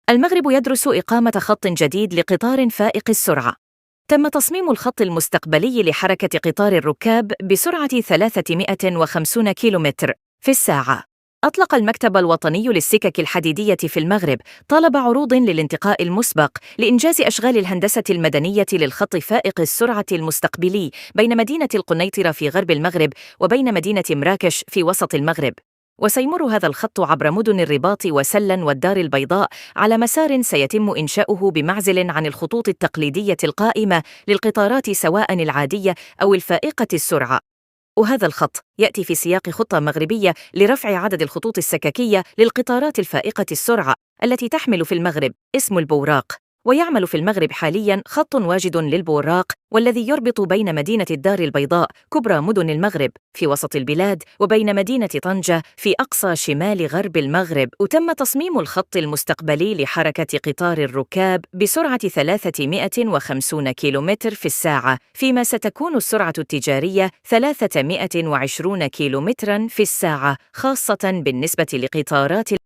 المغرب يدرس إقامة خط جديد لقطار فائق السرعة. تم تصميم الخط المستقبلي لحركة قطار الركاب بسرعة 350 كيلومتر في الساعة. أطلق المكتب الوطني للسكك الحديدية في المغرب طلب عروض للانتقاء المسبق لإنجاز أشغال الهندسة المدنية للخط فائق السرعة المستقبلي بين مدينة القنيطرة في غرب المغرب وبين مدينة مراكش في وسط المغرب. وسيمر هذا الخط عبر مدن الرباط وسلا والدار البيضاء على مسار سيتم إنشاؤه بمعزل عن الخطوط التقليدية القائمة للقطارات سواء العادية أو الفائقة السرعة. وهذا الخط يأتي في سياق خطة مغربية لرفع عدد الخطوط السككية للقطارات الفائقة السرعة التي تحمل في المغرب اسم البوراق. ويعمل في المغرب حالياً خط واجد للبوراق والذي يربط بين مدينة الدار البيضاء كبرى مدن المغرب في وسط البلاد وبين مدينة طنجة في أقصى شمال غرب المغرب. وتم تصميم الخط المستقبلي لحركة قطار الركاب بسرعة 350 كيلومتر في الساعة، فيما ستكون السرعة التجارية 320 كيلومتراً في الساعة، خاصة بالنسبة لقطارات